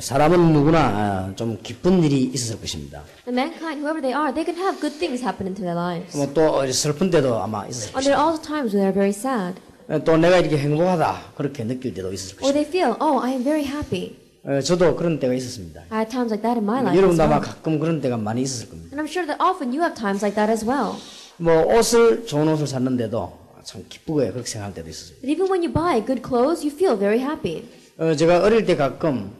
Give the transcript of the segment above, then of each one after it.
사람은 누구나 좀 기쁜 일이 있었을 것입니다. And mankind, whoever they are, they can have good things happen into their lives. 또 슬픈 때도 아마 있었을 And there 것입니다. are also times when they're very sad. 또 내가 이렇게 행복하다 그렇게 느낄 때도 있었을 Or 것입니다. they feel, oh, I am very happy. 저도 그런 때가 있었습니다. I had times like that in my life as 여러분도 아마 well. 가끔 그런 때가 많이 있었을 겁니다. And I'm sure that often you have times like that as well. 좋은 옷을 샀는데도 참 기쁘게 그렇게 생각할 때도 있었습니다. But even when you buy good clothes, you feel very happy. 제가 어릴 때 가끔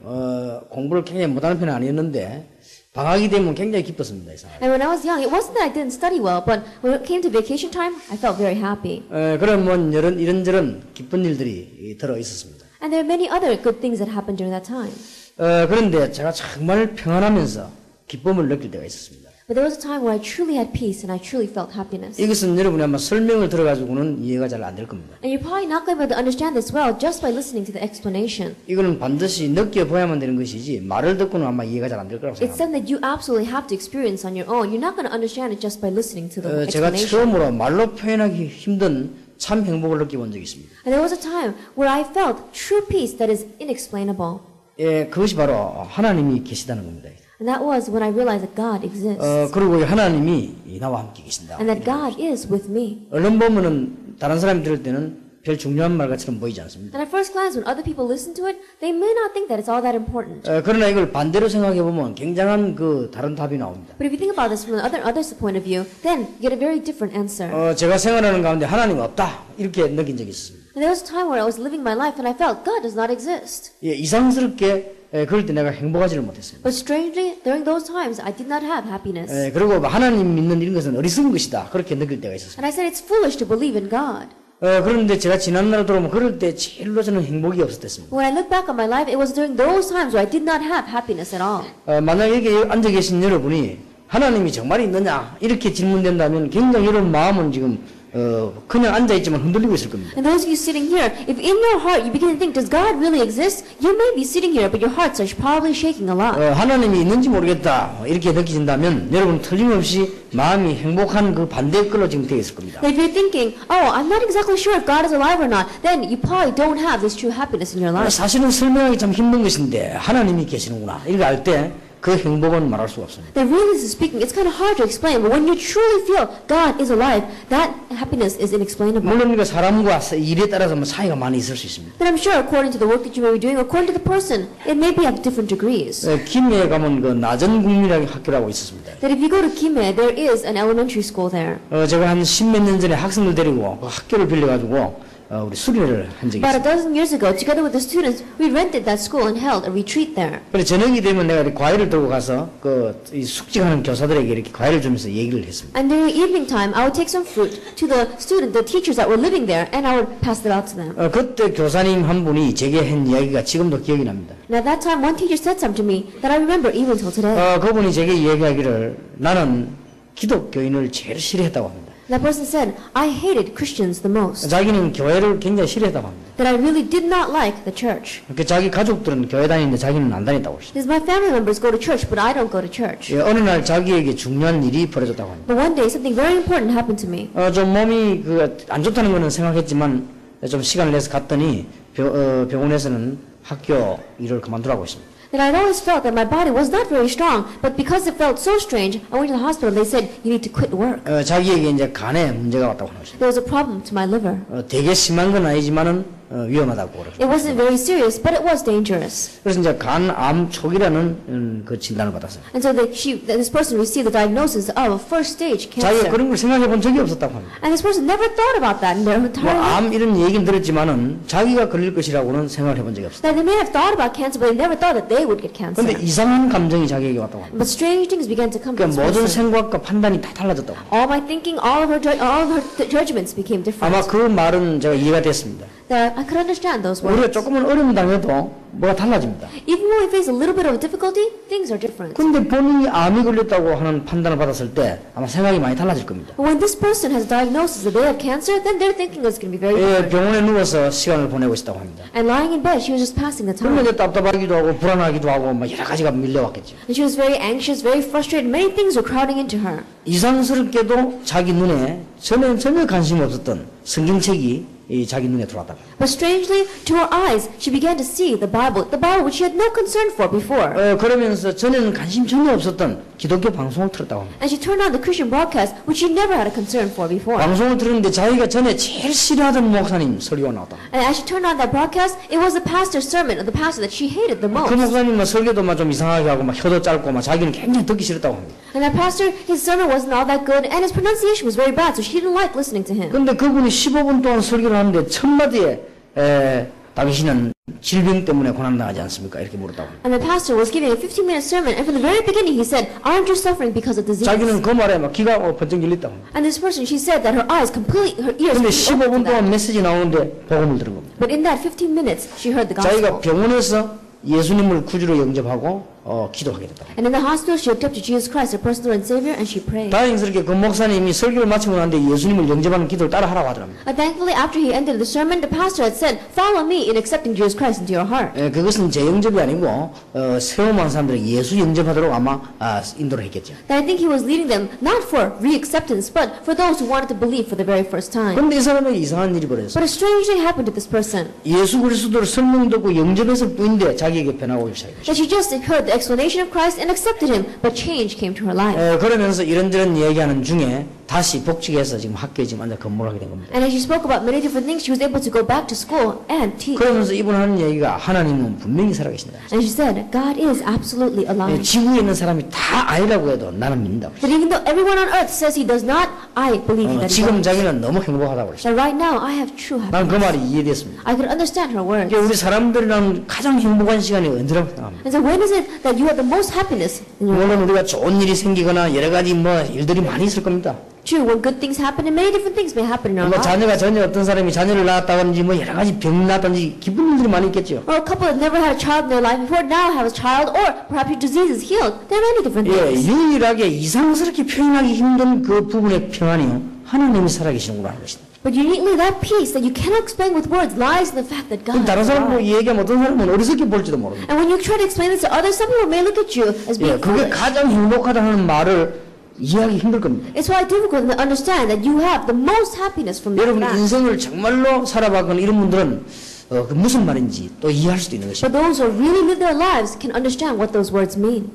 공부를 굉장히 못하는 편은 아니었는데 방학이 되면 굉장히 기뻤습니다. And when I was young, it wasn't that I didn't study well, but when it came to vacation time, I felt very happy. 그런 이런저런 기쁜 일들이 들어 있었습니다. And there are many other good things that happened during that time. 그런데 제가 정말 평안하면서 기쁨을 느낄 때가 있었습니다. But there was a time where I truly had peace and I truly felt happiness. 이것은 여러분이 아마 설명을 들어가지고는 이해가 잘 안 될 겁니다. And you're probably not going to be able to understand this well just by listening to the explanation. 이거는 반드시 느껴봐야만 되는 것이지 말을 듣고는 아마 이해가 잘 안 될 거라고 It's 생각합니다. something that you absolutely have to experience on your own. You're not going to understand it just by listening to the 제가 explanation. 처음으로 말로 표현하기 힘든 참 행복을 느껴본 적이 있습니다. And there was a time where I felt true peace that is inexplainable. 그것이 바로 하나님이 계시다는 겁니다. And that was when I realized that God exists. 그리고 하나님이 나와 함께 계신다. And that God is with me. 언론 보면은 다른 사람이 들을 때는 별 중요한 말처럼 보이지 않습니다. And at first glance, when other people listen to it, they may not think that it's all that important. 그러나 이걸 반대로 생각해 보면 굉장한 다른 답이 나옵니다. But if you think about this from the other's point of view, then you get a very different answer. 제가 생활하는 가운데 하나님이 없다 이렇게 느낀 적이 있습니다. And there was a time where I was living my life and I felt God does not exist. 이상스럽게 그럴 때 내가 행복하지를 못했습니다. But strangely, during those times, I did not have happiness. 그리고 하나님 믿는 이런 것은 어리석은 것이다 그렇게 느낄 때가 있었습니다. And I said it's foolish to believe in God. 그런데 제가 지난날로 돌아오면 그럴 때 제일로 저는 행복이 없었습니다. When I look back on my life, it was during those times where I did not have happiness at all. 만약 여기 앉아 계신 여러분이 하나님이 정말 있느냐 이렇게 질문된다면 굉장히 이런 마음은 지금 그냥 앉아있지만 흔들리고 있을 겁니다. And those of you sitting here, if in your heart you begin to think, does God really exist? You may be sitting here, but your hearts are probably shaking a lot. 하나님이 있는지 모르겠다 이렇게 느끼신다면 여러분 틀림없이 마음이 행복한 그 반대의 걸로 지금 되어 있을 겁니다. If you're thinking, oh, I'm not exactly sure if God is alive or not, then you probably don't have this true happiness in your life. 사실은 설명하기 참 힘든 것인데 하나님이 계시는구나 이렇게 알 때 그 행복은 말할 수가 없습니다. Then really speaking, it's kind of hard to explain, but when you truly feel God is alive, that happiness is inexplainable. 물론 그 사람과 일에 따라서 차이가 많이 있을 수 있습니다. Then I'm sure according to the work that you may be doing, according to the person, it may be of different degrees. 김해에 가면 나전 국민학교 학교라고 있었습니다. That if you go to Kimhae, there is an elementary school there. 제가 한 10몇 년 전에 학생들 데리고 그 학교를 빌려가지고 우리 수련회를 한 적이 About a 있습니다. dozen years ago, together with the students, we rented that school and held a retreat there. 그래서 저녁이 되면 내가 과일을 들고 가서 이 숙직하는 교사들에게 이렇게 과일을 주면서 얘기를 했습니다. And during evening time, I would take some fruit to the teachers that were living there, and I would pass it out to them. 그때 교사님 한 분이 제게 한 이야기가 지금도 기억이 납니다. And at that time, one teacher said something to me that I remember even till today. 그분이 제게 얘기하기를 나는 기독교인을 제일 싫어했다고 합니다. That person said, I hated Christians the most. 자기는 교회를 굉장히 싫어했다고 합니다. That I really did not like the church. 자기 가족들은 교회 다니는데 자기는 안 다녔다고 했습니다. Because my family members go to church, but I don't go to church. 어느 날 자기에게 중요한 일이 벌어졌다고 합니다. But one day, something very important happened to me. 좀 몸이 안 좋다는 거는 생각했지만 좀 시간을 내서 갔더니 병원에서는 학교 일을 그만두라고 했습니다. That I'd always felt that my body was not very strong, but because it felt so strange, I went to the hospital and they said, you need to quit work. 자기에게 이제 간에 문제가 왔다고 하는 것입니다. There was a problem to my liver. 되게 심한 건 아니지만은 위험하다고 그러죠. It wasn't very serious, but it was dangerous. 그래서 이제 간암 초기라는 그 진단을 받았어요. And so this person received the diagnosis of first stage 자기가 cancer. 그런 걸 생각해 본 적이 없었다고 합니다. And this person never thought about that in their entire life. 암 이런 얘기는 들었지만은 자기가 걸릴 것이라고는 생각을 해본 적이 없어요. That they may have thought about cancer, but they never thought that they would get cancer. 그런데 이상한 감정이 자기에게 왔다고 합니다. But strange things began to come to this 그러니까 모든 person. 생각과 판단이 다 달라졌다고 합니다. All my thinking, all of her judgments became different. 아마 그 말은 제가 이해가 됐습니다. that I could understand those 우리가 words. 조금은 어려움 당해도 뭐가 달라집니다. Even when we face a little bit of difficulty, things are different. 근데 본인이 암이 걸렸다고 하는 판단을 받았을 때 아마 생각이 많이 달라질 겁니다. But when this person has diagnosis that they have cancer, then their thinking is going to be very 예, different. 병원에 누워서 시간을 보내고 있었다고 합니다. And lying in bed, she was just passing the 그러면 time. 이제 답답하기도 하고 불안하기도 하고 막 여러 가지가 밀려왔겠죠. And she was very anxious, very frustrated. Many things were crowding into her. 이상스럽게도 자기 눈에 전혀 관심이 없었던 성경책이 이 자기 눈에 들어왔다. But strangely, to her eyes, she began to see the Bible which she had no concern for before. 그러면서 전에는 관심 전혀 없었던 기독교 방송을 틀었다고 합니다. And she turned on the Christian broadcast, which she never had a concern for before. 방송을 들었는데 자기가 전에 제일 싫어하던 목사님 설교가 나왔다. And as she turned on that broadcast, it was the pastor's sermon of the pastor that she hated the most. 그 목사님은 설교도 막 좀 이상하게 하고 막 혀도 짧고 막 자기는 굉장히 듣기 싫었다고 합니다. And that pastor, his sermon wasn't all that good, and his pronunciation was very bad, so she didn't like listening to him. 근데 그분이 15분 동안 설교를 하는데 첫 마디에 당신은 질병 때문에 고난당하지 않습니까? 이렇게 물었다고 합니다. And the pastor was giving a 15-minute sermon, and from the very beginning he said, "Aren't you suffering because of disease?" 자기는 그 말에 막 귀가 번쩍 열렸다고 합니다. And this person, she said that her ears 근데 completely 15분 opened to 동안 that. 메시지 나오는데 복음을 들은 겁니다. But in that 15 minutes, she heard the 자기가 gospel. 병원에서 예수님을 구주로 영접하고 기도하게 됐다. And in the hospital, she looked up to Jesus Christ, her personal and Savior, and she prayed. 다행스럽게 그 목사님이 설교를 마치고 난데 예수님을 영접하는 기도를 따라 하라고 하더랍니다. And thankfully, after he ended the sermon, the pastor had said, "Follow me in accepting Jesus Christ into your heart." 그것은 제 영접이 아니고 세움한 사람들이 예수 영접하도록 아마 인도를 했겠죠. And I think he was leading them not for re-acceptance, but for those who wanted to believe for the very first time. 그런데 이 사람에게 이상한 일이 벌어졌어요. But a strange thing happened to this person. 예수 그리스도를 설명 듣고 영접했을 뿐인데 자기에게 변화가 오기 시작했죠. That she just heard the explanation of Christ and accepted him, but change came to her life. 그러면서 이런저런 얘기하는 중에 다시 복직해서 지금 학교에 지금 앉아 근무를 하게 된 겁니다. And as she spoke about many different things, she was able to go back to school and teach. 그러면서 이분 하는 얘기가 하나님은 분명히 살아계신다. And she said, God is absolutely alive. 지구에 있는 사람이 다 아니라고 해도 나는 믿는다. That even though everyone on earth says he does not, I believe that he 지금 does. 자기는 너무 행복하다고 그랬어요. That right now I have true 난 그 happiness. 말이 이해됐습니다. I could understand her words. 이게 우리 사람들이랑 가장 행복한 시간이 언제라고 생각합니다. And so when is it that you have the most happiness in your life? 물론 우리가 좋은 일이 생기거나 여러 가지 일들이 많이 있을 겁니다. True, when good things happen, and many different things may happen in our 뭐 lives. 자녀가 전혀 어떤 사람이 자녀를 낳았다든지 뭐 여러 가지 병 낳았다든지 기쁜 일들이 많이 있겠죠. Or a couple that never had a child in their life before now have a child, or perhaps your disease is healed. There are many different things. 유일하게 이상스럽게 표현하기 힘든 그 부분의 평안이요 하나님이 살아계시는구나 하는 것입니다. But uniquely, that peace that you cannot explain with words lies in the fact that God 다른 is 사람 뭐 alive. 얘기하면 어떤 사람은 어리석게 볼지도 모릅니다. And when you try to explain this to others, some people may look at you as being 그게 foolish. 가장 행복하다는 말을 이해하기 힘들 겁니다. It's why difficult to understand that you have the most happiness from that 여러분 fact. 인생을 정말로 살아봤거나 이런 분들은 그 무슨 말인지 또 이해할 수도 있는 것입니다. But those who really live their lives can understand what those words mean.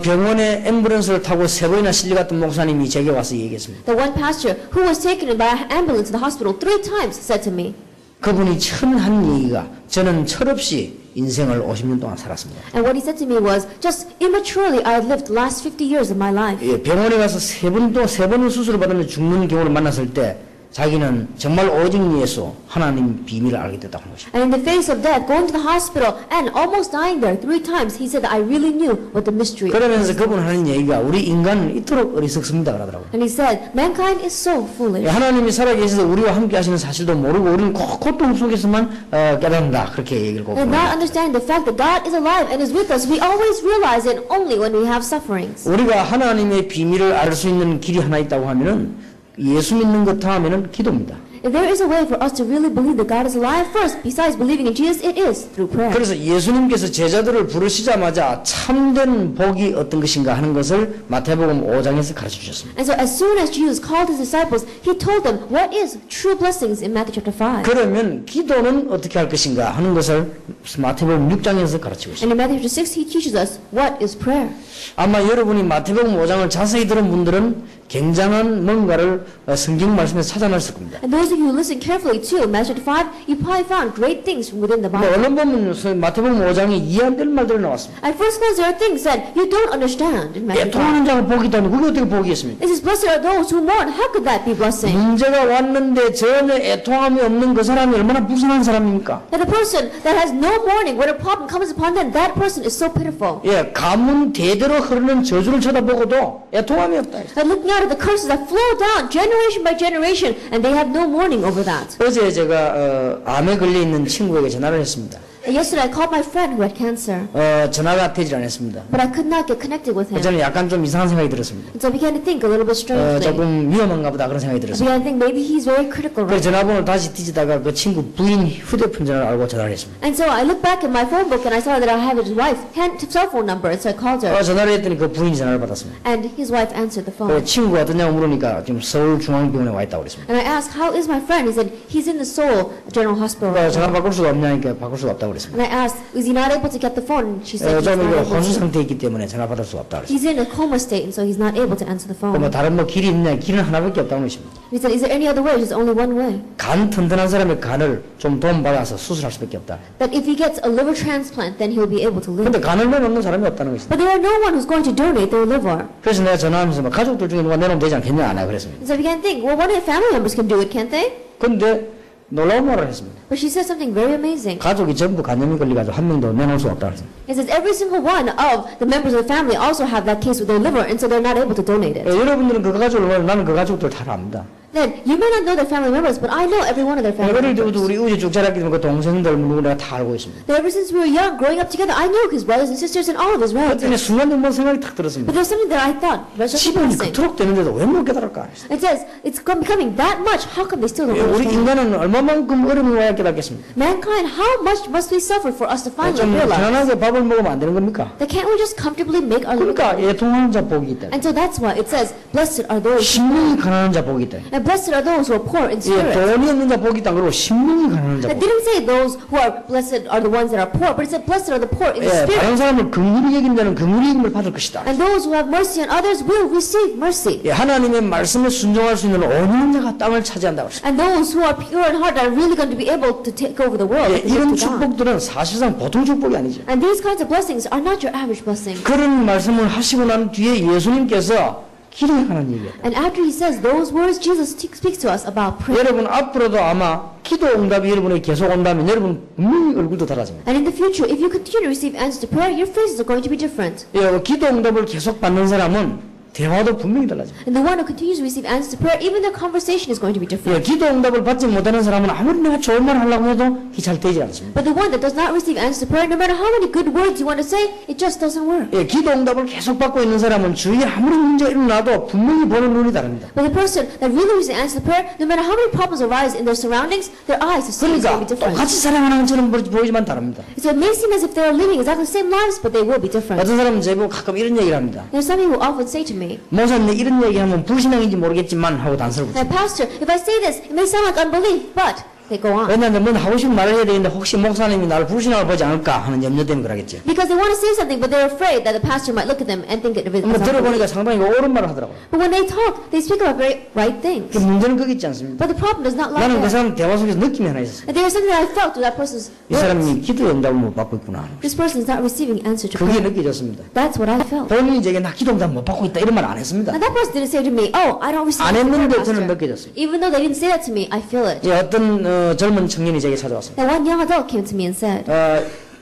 병원에 앰뷸런스를 타고 3번이나 실려갔던 목사님이 제게 와서 얘기했습니다. The one pastor who was taken by an ambulance to the hospital 3 times said to me, 그분이 처음 한 얘기가 저는 철없이 인생을 50년 동안 살았습니다. and what he said to me was, just immaturely I had lived the last 50 years of my life. 병원에 가서 3번을 수술을 받으면 죽는 경우를 만났을 때 자기는 정말 오직 예수 하나님 비밀을 알게 됐다고 하는 것입니다. And in the face of death, going to the hospital and almost dying there 3 times, he said that I really knew what the mystery was. 그러면서 그분 하는 얘기가 우리 인간은 이토록 어리석습니다 그러더라고요. And he said, mankind is so foolish. 하나님이 살아계셔서 우리와 함께 하시는 사실도 모르고 우리는 고통 속에서만 깨닫는다 그렇게 얘기를 꼭 And 합니다. not understanding the fact that God is alive and is with us, we always realize it only when we have sufferings. 우리가 하나님의 비밀을 알 수 있는 길이 하나 있다고 하면은 예수 믿는 것 다음에는 기도입니다. If there is a way for us to really believe that God is alive first, besides believing in Jesus, it is through prayer. 그래서 예수님께서 제자들을 부르시자마자 참된 복이 어떤 것인가 하는 것을 마태복음 5장에서 가르쳐 주셨습니다. And so as soon as Jesus called his disciples, he told them what is true blessings in Matthew chapter 5. 그러면 기도는 어떻게 할 것인가 하는 것을 마태복음 6장에서 가르치고 있습니다. And in Matthew chapter 6, he teaches us what is prayer. 아마 여러분이 마태복음 5장을 자세히 들은 분들은 굉장한 뭔가를 성경 말씀에서 찾아냈을 겁니다. And those of you who listen carefully to Matthew chapter 5, you probably found great things from within the Bible. 얼른 보면 마태복음 5장에 이해 안 되는 말들이 나왔습니다. At first glance, there are things that you don't understand in Matthew 5. 애통하는 자가 복이 있다니 그게 어떻게 복이겠습니까? It says, blessed are those who mourn. How could that be blessing? 문제가 왔는데 전혀 애통함이 없는 그 사람이 얼마나 불쌍한 사람입니까? That a person that has no mourning when a problem comes upon them, that person is so pitiful. 가문 대대로 흐르는 저주를 쳐다보고도 애통함이 없다. That looking out out of the curses that flow down generation by generation, and they have no mourning over that. 어제 제가 암에 걸려 있는 친구에게 전화를 했습니다. And yesterday I called my friend who had cancer, 전화가 되질 않았습니다. but I could not get connected with him. 저는 약간 좀 이상한 생각이 들었습니다. And so I began to think a little bit strangely. 조금 위험한가 보다 그런 생각이 I 들었습니다. began to think maybe he's very critical 그래서 right now. 전화번호를 다시 뒤지다가 그 친구 부인 휴대폰 전화를 알고 전화를 했습니다. And so I looked back at my phone book and I saw that I have his wife's cell phone number, and so I called her. 전화를 했더니 그 부인이 전화를 받았습니다. And his wife answered the phone. 친구가 어떠냐고 물으니까 지금 서울중앙병원에 와 있다고 그랬습니다. And I asked, how is my friend? He said, he's in the Seoul General Hospital right 전화 now. 바꿀 수가 없냐니까 바꿀 수가 없다고 그랬습니다. And I asked, is he not able to get the phone? And she said, he's 좀 not 이거 able 혼수 to. 상태에 있기 때문에 전화 받을 수가 없다고 그랬습니다. He's in a coma state, and so he's not able to answer the phone. 다른 길이 있냐? 길은 하나밖에 없다고 했습니다. He said, is there any other way? There's only one way. 간 튼튼한 사람의 간을 좀 도움받아서 수술할 수밖에 없다. That if he gets a liver transplant, then he'll be able to live. 근데 간을 내놓는 사람이 없다는 것입니다. But there are no one who's going to donate their liver. 그래서 내가 전화하면서 가족들 중에 누가 내놓으면 되지 않겠냐 안 하고 그랬습니다. And so I began to think, well, one of the family members can do it, can't they? 근데 놀라운 말을 했습니다. But she said something very amazing. 가족이 전부 간염이 걸려가지고 한 명도 내놓을 수 없다고 했습니다. It says every single one of the members of the family also have that case with their liver, and so they're not able to donate it. 여러분들은 그 가족을 보면 나는 그 가족들 다 압니다. Then you may not know their family members, but I know every one of their family 어릴 members. 때부터 우리 우리 쭉 자랐기 때문에 그 동생들 누구 내가 다 알고 있습니다. That ever since we were young, growing up together, I knew his brothers and sisters and all of his 그랬더니 relatives. 순간 한번 생각이 탁 But 들었습니다. there's something that I thought was just 시간이 interesting. 그토록 되는데도 왜 못 깨달을까? It says it's becoming that much. How come they still don't 우리 understand? 인간은 얼마만큼 어려움이 와야 깨닫겠습니까? Mankind, how much must we suffer for us to finally 좀 realize 편안하게 밥을 먹으면 안 되는 겁니까? that can't we just comfortably make our living? 그러니까 애통하는 자 복이 있다. And so that's why it says, blessed are those, 심령이 가난한 자 복이 있다. and blessed are those who are poor in 예, spirit. 돈이 없는 자 복이 있다. 그리고 심령이 가난한 자 It 복. didn't say those who are blessed are the ones that are poor, but it said blessed are the poor in the 예, spirit. 다른 사람을 긍휼히 여긴 자는 긍휼히 여김을 받을 것이다. And those who have mercy on others will receive mercy. 예, 하나님의 말씀에 순종할 수 있는 온유한 자가 땅을 차지한다고 했습니다. And those who are pure in heart are really going to be able to take over the world. 예, and give 이런 to God. 축복들은 사실상 보통 축복이 아니죠. And these kinds of blessings are not your average blessings. 그런 말씀을 하시고 난 뒤에 예수님께서 기도하는 얘기예요. And after he says those words, Jesus speaks to us about prayer. 여러분 앞으로도 아마 기도 응답이 여러분에게 계속 온다면 여러분 분명히 얼굴도 달라집니다. And in the future, if you continue to receive answers to prayer, your faces are going to be different. 예, 기도 응답을 계속 받는 사람은 대화도 분명히 달라집니다. And the one who continues to receive answers to prayer, even their conversation is going to be different. 예, 기도 응답을 받지 못하는 사람은 아무리 내가 좋은 말 하려고 해도 그게 잘 되지 않습니다. But the one that does not receive answers to prayer, no matter how many good words you want to say, it just doesn't work. 예, 기도 응답을 계속 받고 있는 사람은 주위에 아무리 문제가 일어나도 분명히 보는 눈이 다릅니다. But the person that really receives answers to prayer, no matter how many problems arise in their surroundings, their eyes is going to 그러니까 be different. 똑같이 살아가는 것처럼 보이지만 다릅니다. So it may seem as if they are living exactly the same lives, but they will be different. 어떤 사람은 제보고 가끔 이런 얘기를 합니다. There's some people who often say to me, 목사님 이런 얘기하면 불신앙인지 모르겠지만 하고 단서를 붙여요. Pastor, if I say this, it may sound like unbelief, but they go on. 왜냐하면 뭔 하고 싶은 말을 해야 되는데 혹시 목사님이 나를 불신앙을 보지 않을까 하는 염려 때문에 그러겠죠. Because they want to say something, but they're afraid that the pastor might look at them and think it is 한번 들어보니까 unbelief. 상당히 옳은 말을 하더라고요. But when they talk, they speak about very right things. 그 문제는 거기 있지 않습니다. But the problem does not lie 나는 그 there. 사람 대화 속에서 느낌이 하나 있었어요. There is something that I felt through that person's 이 사람이 words. 기도 응답을 못 받고 있구나. This person is not receiving answer to 그게 prayer. 느껴졌습니다. That's what I felt. 본인이 제게 나 기도 응답 못 받고 있다 이런 말 안 했습니다. And that person didn't say to me, oh, I don't receive 안 answer to prayer, 했는데 저는 Pastor. 느껴졌어요. Even though they didn't say that to me, I feel it. 예, 어떤 젊은 청년이 제게 찾아왔습니다. That one young adult came to me and said,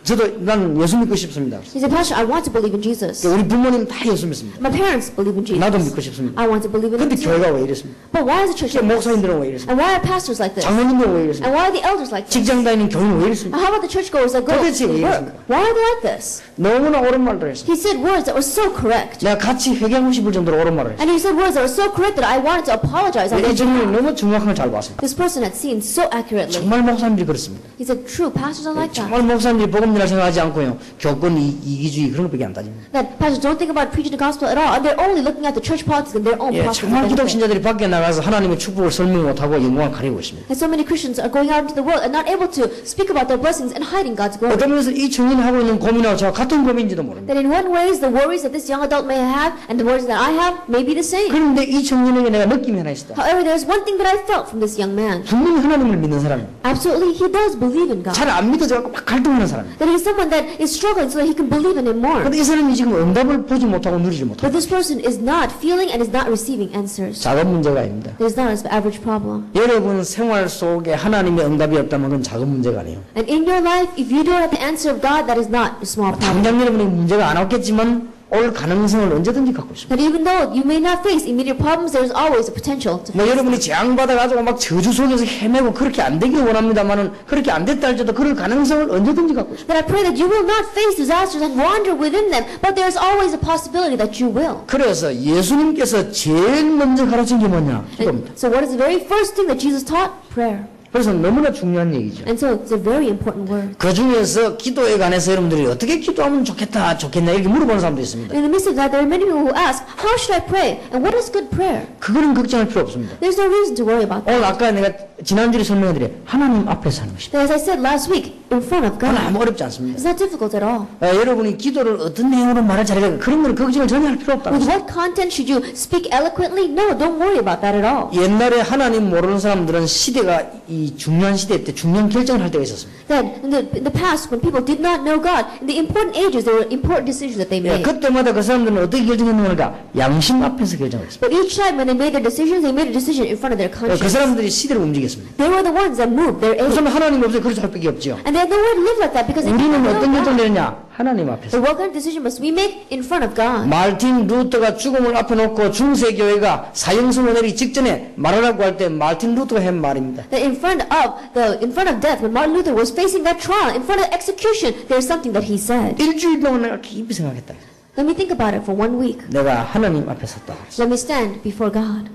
저도 난 예수 믿고 싶습니다. he said, Pastor, I want to believe in Jesus. 우리 부모님 다 예수 믿습니다. My parents believe in Jesus. 나도 믿고 싶습니다. I want to believe in 근데 him too. 교회가 왜 이랬습니까? But why is the church like this? 목사님들은 왜 이랬습니까? And why are pastors like this? 장로님들은 왜 이랬습니까? And why are the elders like this? 직장 다니는 교인은 왜 이랬습니까? And how about the churchgoers that go 도대체 to 왜 work? 이랬습니까? Why are they like this? 너무나 옳은 말을 했습니다. He said words that were so correct. 내가 같이 회개하고 싶을 정도로 옳은 말을 했습니다. And he said words that were so correct that I wanted to apologize 이 on their 정말 behalf. 너무 정확한 걸 잘 봤습니다. This person had seen so accurately. 정말 목사님들이 그렇습니다. He said, true, pastors are like that. 정말 목사님들이 복음이라 생각하지 않고요. 교권 이기주의 그런 것밖에 안 따집니다. That pastors don't think about preaching the gospel at all, and they're only looking at the church politics and their own 예, profits and 정말 기독 benefit. 신자들이 밖에 나가서 하나님의 축복을 설명 못하고 영광을 가리고 있습니다. And so many Christians are going out into the world and not able to speak about their blessings and hiding God's glory. 어떤 면에서 이 청년이 하고 있는 고민하고 저와 같은 고민인지도 모릅니다. That in one way, the worries that this young adult may have and the worries that I have may be the same. 그런데 이 청년에게 내가 느낌이 하나 있었다. However, there's one thing that I felt from this young man. 분명히 하나님을 믿는 사람이에요. Absolutely, he does believe in God. 잘 안 믿어져갖고 막 갈등하는 사람이에요. That he's someone that is struggling so that he can believe in him more. 그런데 이 사람이 지금 응답을 보지 못하고 누리지 못하고 But this person is not feeling and is not receiving answers. 작은 문제가 아닙니다. It is not an average problem. 여러분 생활 속에 하나님의 응답이 없다면 그건 작은 문제가 아니에요. And in your life, if you don't have the answer of God, that is not a small problem. 당장 여러분이 문제가 안 왔겠지만 올 가능성을 언제든지 갖고 있습니다. That even though you may not face immediate problems, there is always a potential to 뭐 face 여러분이 재앙받아가지고 막 저주 속에서 헤매고 그렇게 안 되길 원합니다만은 그렇게 안 됐다 할지라도 그럴 가능성을 언제든지 갖고 있습니다. That I pray that you will not face disasters and wander within them, but there is always a possibility that you will. 그래서 예수님께서 제일 먼저 가르친 게 뭐냐? 기도입니다. And so what is the very first thing that Jesus taught? Prayer. 그래서 너무나 중요한 얘기죠. And so it's a very important word. 그 중에서 기도에 관해서 여러분들이 어떻게 기도하면 좋겠다, 좋겠냐 이렇게 물어보는 사람도 있습니다. In the midst of that, there are many people who ask, how should I pray? And what is good prayer? 그거는 걱정할 필요 없습니다. There's no reason to worry about that. 오늘 아까 내가 지난주에 설명해드린 하나님 앞에서 하는 것입니다. As I said last week, in front of 그건 God. 아무 어렵지 않습니다. It's not difficult at all. 여러분이 기도를 어떤 내용으로 말할 잘해야 그런 거는 걱정을 전혀 할 필요 없다. With what content should you speak eloquently? No, don't worry about that at all. 옛날에 하나님 모르는 사람들은 시대가 이 중요한 시대 때 중요한 결정을 할 때가 있었습니다. Then, in the past, when people did not know God, in the important ages, there were important decisions that they made. 그때마다 그 사람들은 어떻게 결정했는가? 양심 앞에서 결정을 했습니다. But each time when they made their decisions, they made a decision in front of their 그 conscience. 사람들이 시대를 움직였습니다. They were the ones that moved their age. 그래서 하나님 없어요. 그렇게 할 밖에 없죠. And they had nowhere to live like that because they did 우리는 not 어떤 know 결정 God. 내렸냐? 하나님 앞에서. But what kind of decision must we make in front of God? 말틴 루터가 죽음을 앞에 놓고 중세 교회가 사형선고 내리기 직전에 말하라고 할 때 말틴 루터가 한 말입니다. That in front of death, when Martin Luther was facing that trial, in front of execution, there's something that he said. 일주일 동안 내가 깊이 생각했다. Let me think about it for 1 week. 내가 하나님 앞에 섰다. Let me stand before God.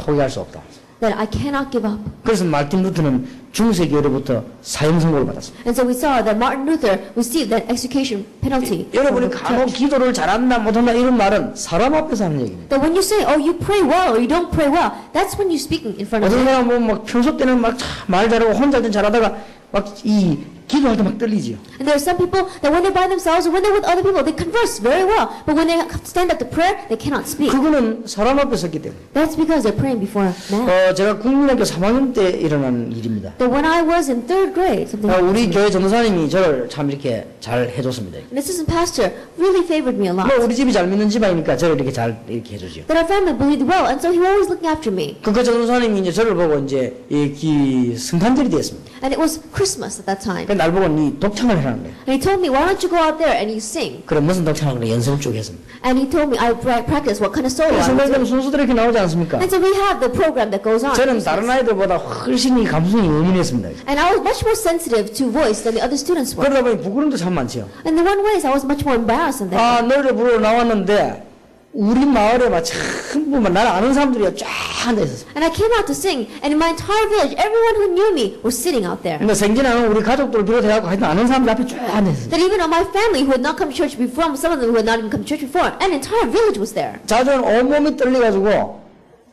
포기할 수 없다. That I cannot give up. 그래서 말틴 루터는 중세 교회로부터 사형 선고를 받았습니다. And so we saw that Martin Luther received that execution penalty. 여러분이 from the 간혹 church. 기도를 잘한다 못한다 이런 말은 사람 앞에서 하는 얘기입니다. That when you say, oh, you pray well or you don't pray well, that's when you're speaking in front of 어떤 them. 사람은 막 평소 때는 막 말 잘하고 혼자 할 땐 잘하다가 막 이 기도할 때 막 떨리지요. And there are some people that when they're by themselves or when they're with other people, they converse very well. But when they stand up to prayer, they cannot speak. 그거는 사람 앞에 섰기 때문에. That's because they're praying before man. 제가 국민학교 3학년 때 일어난 일입니다. That when I was in 3rd grade, something happened 우리 to me. 교회 전도사님이 저를 참 이렇게 잘 해줬습니다. And assistant pastor really favored me a lot. 뭐 우리 집이 잘 믿는 집안이니까 저를 이렇게 잘 이렇게 해주죠. That our family believed well, and so he was always looking after me. 그 전도사님이 이제 저를 보고 이제 이 성탄절이 됐습니다. And it was Christmas at that time. 그 날 보고 니 독창을 해라는 거예요. And he told me, why don't you go out there and you sing? 그래 무슨 독창을 그래 연습을 쭉 했습니다. And he told me, I practice what kind of solo I would 성탄절 do. 순서대로 이렇게 나오지 않습니까? And so we have the program that goes on. 저는 다른 아이들보다 훨씬 이 감성이 예민했습니다. And I was much more sensitive to voice than the other students were. 그러다 보니 부끄럼도 참 많지요. And in one way, I was much more embarrassed than they were. 노래 부르러 나왔는데 우리 마을에 막 전부 나를 아는 사람들이 쫙 앉아 있었어요. And I came out to sing, and in my entire village, everyone who knew me was sitting out there. 근데 생전에는 우리 가족들을 비롯해갖고 하여튼 아는 사람들 앞에 쫙 앉아 있었어요. That even my family who had not come to church before, some of them who had not even come to church before, an entire village was there. 자주는 온몸이 떨려가지고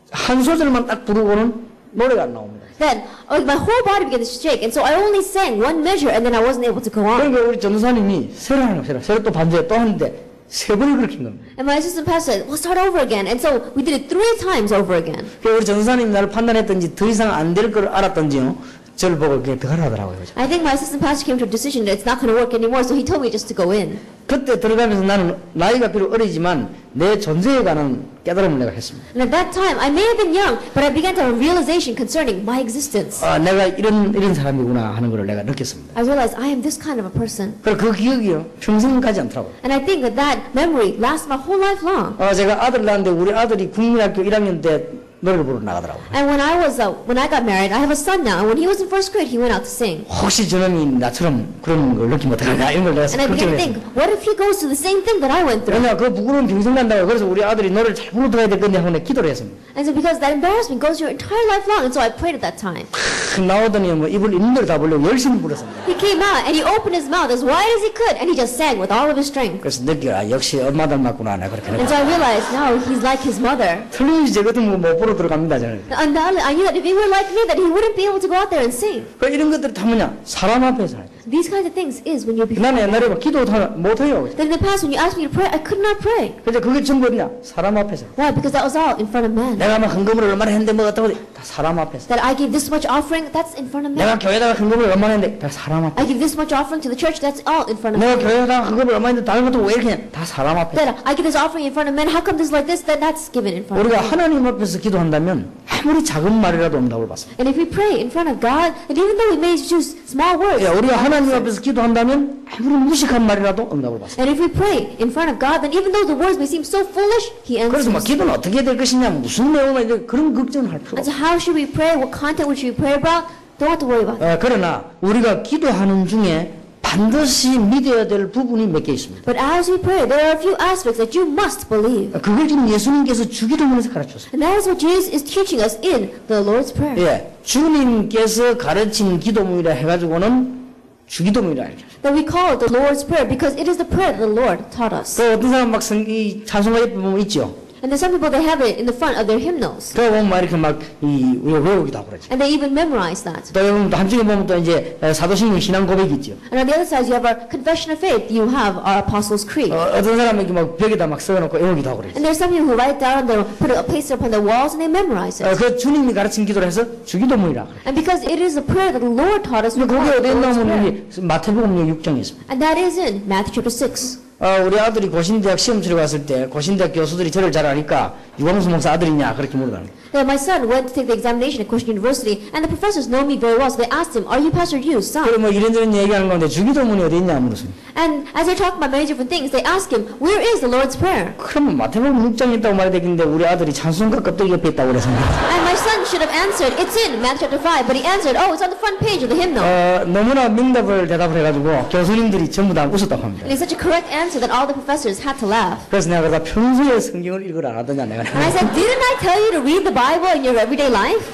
한 소절만 딱 부르고는 노래가 안 나옵니다. Then my whole body began to shake, and so I only sang one measure, and then I wasn't able to go on. 그러니까 우리 전도사님이 새로 하는 거예요. 새로 또 반주에 또 하는데 세 번을 그렇게 한 겁니다. And my assistant pastor said, "We'll start over again." And so we did it 3 times over again. 그래서 우리 전도사님이 나를 판단했던지 더 이상 안 될 걸 알았던지요. 저를 보고 이렇게 더 가라 하더라고요. I think my assistant pastor came to a decision that it's not going to work anymore, so he told me just to go in. 그때 들어가면서 나는 나이가 비록 어리지만 내 존재에 관한 깨달음을 내가 했습니다. And at that time, I may have been young, but I began to have a realization concerning my existence. 내가 이런 사람이구나 하는 걸 내가 느꼈습니다. I realized I am this kind of a person. 그리고 그 기억이요 평생 가지 않더라고요. And I think that memory lasts my whole life long. 제가 아들 낳았는데 우리 아들이 국민학교 1학년 때 노래를 부르러 나가더라고요. And when I got married, I have a son now. And when he was in 1st grade, he went out to sing. 혹시 저놈이 나처럼 그런 걸 느끼면 어떡하냐 이런 걸 내가 And I began 걱정을 to think, 했습니다. what if he goes through the same thing that I went through? 왜냐 그 부끄러운 평생 간다고 그래서 우리 아들이 노래를 잘 불러들어야 될 건데 하고 내가 기도를 했습니다. And so because that embarrassment goes your entire life long, and so I prayed at that time. 나오더니 뭐 입을 있는 대로 다 불려고 열심히 불렀습니다. He came out and he opened his mouth as wide as he could, and he just sang with all of his strength. 그래서 느껴 역시 엄마 닮았구나 내가 그렇게 And so I realized, no, he's like his mother. 틀림없이 저 같은 거 못 보러 들어갑니다 저는. Undoubtedly, I knew that if he were like me, that he wouldn't be able to go out there and sing. 이런 것들이 다 뭐냐 사람 앞에서 하죠. These kinds of things is when you're before. 나는 옛날에 막 기도 못해요. That in the past, when you asked me to pray, I could not pray. 근데 그게 전부 뭐냐 사람 앞에서. Why? Because that was all in front of man. 내가 막 헌금을 얼마나 했는데 뭐 어떻고 다 사람 앞에서. That I gave this much offering, that's in front of man. 내가 교회다가 헌금을 얼마나 했는데 다 사람 앞에. I give this much offering to the church, that's all in front of 내가 man. 교회다가 헌금을 얼마나 했는데 다른 것도 왜 이렇게 해? 다 사람 앞에. That I give this offering in front of men, how come this is like this? Then that's given in front of 우리가 man. 하나님 앞에서 기도한다면 아무리 작은 말이라도 응답을 받습니다. And if we pray in front of God, and even though we may choose small words, 우리가 God 하나님 앞에서 기도한다면 아무리 무식한 말이라도 응답을 받습니다. And if we pray in front of God, then even though the words may seem so foolish, He 그래서 막 answers. 기도는 어떻게 될 것이냐, 무슨 내용이냐, 이제 그런 걱정을 할 필요 And so 없어요. how should we pray? What content should we pray about? Don't have to worry about that. 그러나 우리가 기도하는 중에 반드시 믿어야 될 부분이 몇 개 있습니다. But as we pray, there are a few aspects that you must believe. 그걸 지금 예수님께서 주기도문에서 가르쳤어요. And that is what Jesus is teaching us in the Lord's Prayer. 예, 주님께서 가르친 기도문이라 해가지고는 주기도문이라 이렇게. That we call it the Lord's Prayer because it is the prayer that the Lord taught us. 그 어떤 사람 막 이 찬송가 옆에 보면 있죠. And then some people, they have it in the front of their hymnals. 그 보면 막 이렇게 막이 외우기도 하고 그러죠. And they even memorize that. 또 여러분 또 한쪽에 보면 또 이제 사도신경 신앙 고백이 있죠. And on the other side, you have our confession of faith. You have our Apostles' Creed. 어떤 사람은 이렇게 막 벽에다 막 써놓고 외우기도 하고 그러죠. And there's some people who write down, they put it, paste it upon the walls, and they memorize it. 그 주님이 가르친 기도를 해서 주기도문이라 그래요. And because it is a prayer that the Lord taught us, we 근데 call 그게 it 어디 the Lord's 있냐면 Prayer. 여기 마태복음 6장에 있습니다. And that is in Matthew chapter 6. 우리 아들이 고신대학 시험 치러 갔을 때 고신대학 교수들이 저를 잘 아니까 유광수 목사 아들이냐 그렇게 물어다는 거예요. Then my son went to take the examination at Christian University, and the professors know me very well, so they asked him, "Are you Pastor Yu's son?" 그래 뭐 이런저런 얘기하는 건데 주기도문이 어디 있냐 물었습니다. And as they talk about many different things, they ask him, "Where is the Lord's Prayer?" 그러면 마태복음 6장에 있다고 말해야 되겠는데 우리 아들이 찬송가 껍데기 옆에 있다고 그래서 And my son should have answered, "It's in Matthew chapter 5," but he answered, "Oh, it's on the front page of the hymnal." 너무나 명답을 대답을 해가지고 교수님들이 전부 다 웃었다고 합니다. And it's such a correct answer that all the professors had to laugh. 그래서 내가 그러다 평소에 성경을 읽으라 안 하더냐 내가. And I said, "Didn't I tell you to read the Bible in your everyday life?"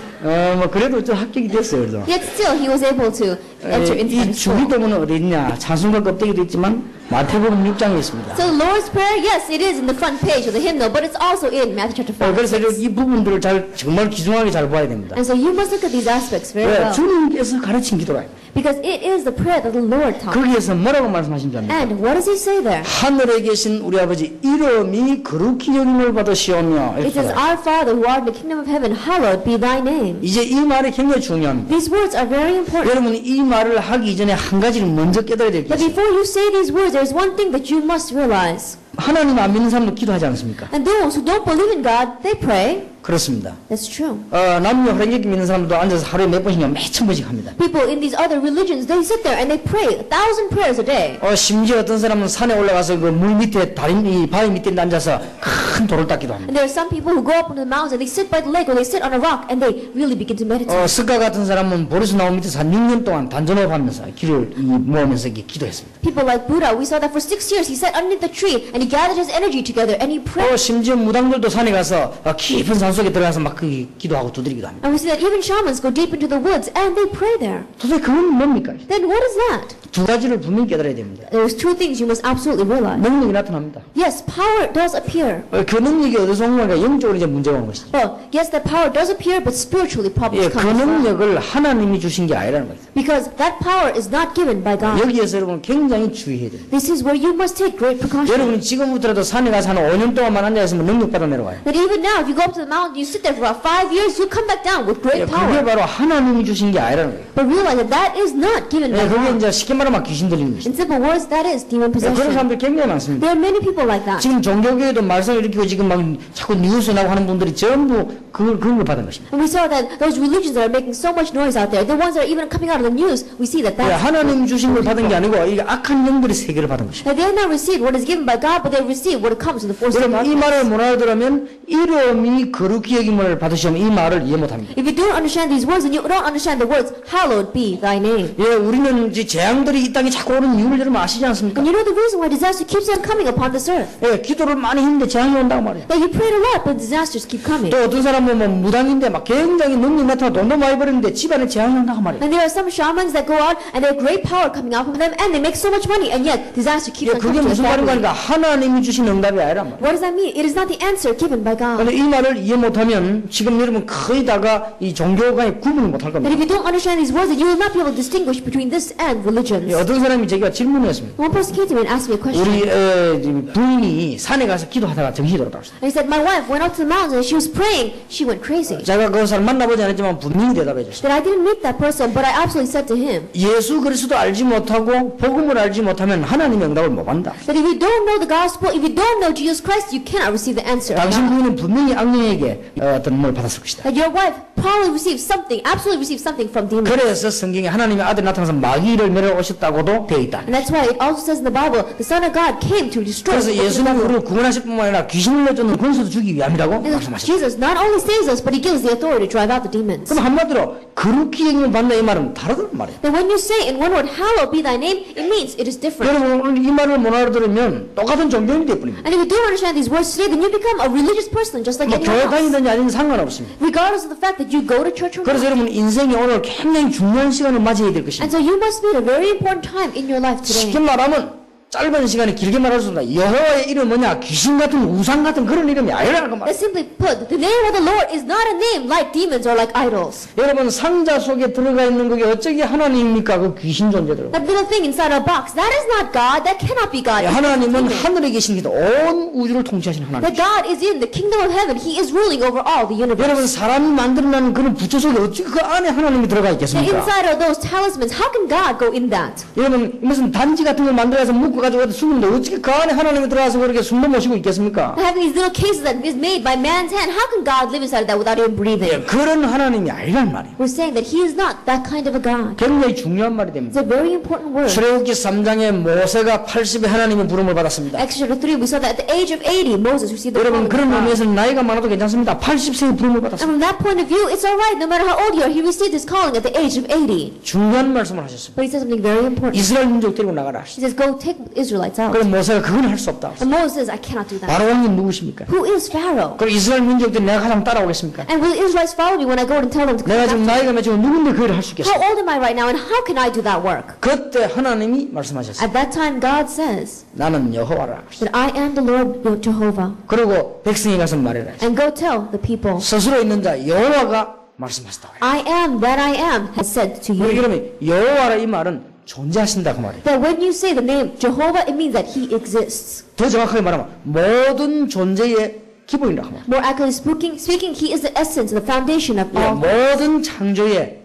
뭐 그래도 좀 합격이 됐어요. 그래도. Yet still, he was able to enter into 이 that school. 주기도문은 어디 있냐? 찬송가 껍데기도 있지만 마태복음 6장에 있습니다. So the Lord's Prayer, yes, it is in the front page of the hymnal, but it's also in Matthew chapter 5. 그래서 이 부분들을 정말 귀중하게 잘 봐야 됩니다. And so you must look at these aspects very 왜? well. 주님께서 가르친 기도라. Because it is the prayer that the Lord taught. 거기에서 뭐라고 말씀하신 줄 압니까? And what does he say there? 하늘에 계신 우리 아버지 이름이 거룩히 여김을 받으시오며 It says, "Our Father who art in the kingdom of heaven, hallowed be thy name." 이제 이 말이 굉장히 중요합니다. These words are very important. 여러분이 이 말을 하기 전에 한 가지를 먼저 깨달아야 될 게 But 있어요. before you say these words, there is one thing that you must realize. 하나님 안 믿는 사람도 기도하지 않습니까? And those who don't believe in God, they pray. 그렇습니다. That's true. 남녀 호랭이기 믿는 사람도 앉아서 하루에 몇 번씩이나 몇천 번씩 합니다. People in these other religions, they sit there and they pray 1,000 prayers a day. 심지어 어떤 사람은 산에 올라가서 그 물 밑에 이 바위 밑에 앉아서 큰 돌을 닦기도 합니다. And there are some people who go up on the mountains and they sit by the lake or they sit on a rock and they really begin to meditate. 스가 같은 사람은 보리수 나무 밑에서 한 6년 동안 단전호흡하면서 길을 모으면서 기도했습니다. People like Buddha, we saw that for 6 years he sat underneath the tree and he gathered his energy together and he prayed. 심지어 무당들도 산에 가서 깊은 산속에 들어가서 막 기도하고 두드리기도 합니다. And we see that even shamans go deep into the woods and they pray there. 도대체 그건 뭡니까? Then what is that? 두 가지를 분명히 깨달아야 됩니다. There's two things you must absolutely realize. 능력이 나타납니다. Yes, power does appear. 그 능력이 어디서 온 건가? 영적으로 이제 문제가 오는 것이죠. Well, yes, that power does appear, but spiritually problems 그 come as well. 능력을 하나님이 주신 게 아니라는 거예요. Because that power is not given by God. 여기에서 여러분 굉장히 주의해야 됩니다. This is where you must take great precaution. 여러분이 지금부터라도 산에 가서 한 5년 동안만 앉아있으면 능력 받아 내려와요. That even now, if you go up to the mountain, you sit there for about 5 years, you come back down with great 그게 power. 바로 하나님이 주신 게 아니라는 거예요. But realize that that is not given by 그게 God. 이제 쉽게 말하면 귀신 들리는 것이죠. In simple words, that is demon 그런 possession. 사람들 굉장히 많습니다. There are many people like that. 지금 종교교회도 말썽을 일으키고 지금 막 자꾸 뉴스에 나오고 하는 분들이 전부 그런 걸 받은 것입니다. And we saw that those religions that are making so much noise out there, the ones that are even coming out of the news, we see that that's 하나님 주신 걸 받은 게 아니고 이게 악한 영들의 세계를 받은 것입니다. that they have not received what is given by God, but they receive what comes from the force of 여러분 이 God. 말을 못 알아들으면 이름이 거룩히 여김을 받으시면 이 말을 이해 못합니다. If you don't understand these words, and you don't understand the words, hallowed be thy name. 우리는 이제 재앙들이 이 땅에 자꾸 오는 이유를 여러분 아시지 않습니까? And you know the reason why disaster keeps on coming upon this earth? 기도를 많이 했는데 재앙이 온다고 말이에요. That you prayed a lot, but disasters keep coming. 또 어떤 사람은 뭐 무당인데 막 굉장히 능력 나타나 돈도 많이 버렸는데 집안에 재앙이 온다고 말이에요. And there are some shamans that go out and they have great power coming out from them and they make so much money and yet disaster keeps on 그게 coming to 무슨 their 말인가 family. 하니까 하나님이 주신 응답이 아니란 말이에요. What does that mean? It is not the answer given by God. 근데 이 말을 이해 못하면 지금 여러분 거의 다가 이 종교간에 구분을 못할 That 겁니다. if you don't understand these words, then you will not be able to distinguish between this and religions. 어떤 사람이 제가 질문했습니다. One person came to me and asked me a question. 우리 부인이 산에 가서 기도하다가 정신이 돌아갔어요. And he said, my wife went up to the mountain and she was praying. She went crazy. 제가 그 사람 만나보지 않았지만 분명히 대답해 줬어요. That I didn't meet that person, but I absolutely said to him 예수 그리스도 알지 못하고 복음을 알지 못하면 하나님의 응답을 못 받는다. that if you don't know the gospel, if you don't know Jesus Christ, you cannot receive the answer. 당신 부인은 분명히 악령에게 귀신에게 어떤 뭘 받았을 것이다. That your wife probably received something, absolutely received something from demons. 그래서 성경에 하나님의 아들이 나타나서 마귀를 멸하러 오셨다고도 되어 있다. And that's why it also says in the Bible, the Son of God came to destroy 그래서 the works of the 예수님이 devil. 우리를 구원하실 뿐만 아니라 귀신을 내쫓는 권세도 주기 위함이라고 And 말씀하셨다. Jesus not only saves us, but He gives the authority to drive out the demons. 그럼 한마디로 거룩히 영을 받는다 이 말은 다르단 말이에요. Then when you say in one word, hallowed be thy name, it means it is different. 여러분 오늘 이 말을 못 알아들으면 똑같은 종교인이 되어버립니다. And if you don't understand these words today, then you become a religious person just like 뭐 anyone 교회 else. 다니든지 아니든 상관없습니다. Regardless of the fact that you go to church or 그래서 not. 여러분 인생이 오늘 굉장히 중요한 시간을 맞이해야 될 것입니다. And so you must be at a very important time in your life today. 쉽게 말하면 짧은 시간에 길게 말할 수 없다. 여호와의 이름 뭐냐? 귀신 같은 우상 같은 그런 이름이 아니라는 말. Let's simply put, the name of the Lord is not a name like demons or like idols. 여러분 상자 속에 들어가 있는 그게 어쩌게 하나님입니까? 그 귀신 존재들. That little thing inside a box, that is not God. That cannot be God. 하나님은 하늘에 계신 게 온 우주를 통치하시는 하나님. That God is in the kingdom of heaven. He is ruling over all the universe. 여러분 사람이 만들어낸 그런 부처 속에 어찌 그 안에 하나님이 들어가 The 있겠습니까? inside of those talismans, how can God go in that? 여러분 무슨 단지 같은 걸 만들어서 묶어가지고 어디 숨는데 어떻게 그 안에 하나님이 들어가서 그렇게 숨도 못 쉬고 있겠습니까? Having these little cases that is made by man's hand, how can God live inside of that without even breathing? 그런 하나님이 아니란 말이에요. We're saying that He is not that kind of a God. 굉장히 중요한 말이 It's 됩니다. a very important word. 출애굽기 3장에 모세가 80에 하나님의 부름을 받았습니다. Exodus 3, we saw that at the age of 80, Moses received the 여러분 calling 그런 of God. 의미에서 나이가 많아도 괜찮습니다. 80세의 부름을 And 받았습니다. from that point of view, it's alright, no matter how old you are, he received his calling at the age of 80. 중요한 말씀을 하셨습니다. But he says something very important. 이스라엘 민족 데리고 나가라. He says, go take Israelites out. 그럼 모세가 그건 할 수 없다. And Moses says, I cannot do that. 바로왕이 누구십니까? Who is Pharaoh? 그럼 이스라엘 민족들이 내가 가장 따라오겠습니까? And will the Israelites follow me when I go and tell them to come 내가 back? 지금 나이가 몇이고 누군데 그걸 할 수 있겠어? How old am I right now, and how can I do that work? 그때 하나님이 말씀하셨어요. At that time, God says 나는 여호와라. that I am the Lord your Jehovah. 그리고 백성이 가서 말해라. And go tell the people, 스스로 있는 자 여호와가 말씀하셨다. I am that I am has said to you. 그러면 여호와라 이 말은 존재하신다 그 말이에요. That when you say the name Jehovah, it means that He exists. 더 정확하게 말하면 모든 존재의 기본이라고 합니다. More accurately speaking, He is the essence, the foundation of all. 모든 창조의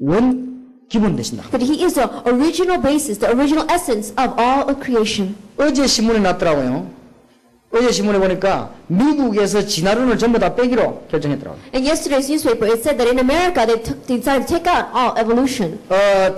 원 기본 되신다. That He is the original basis, the original essence of all of creation. 어제 신문에 났더라고요. 어제 신문에 보니까 미국에서 진화론을 전부 다 빼기로 결정했더라고요. In yesterday's newspaper, it said that in America they decided to take out all evolution.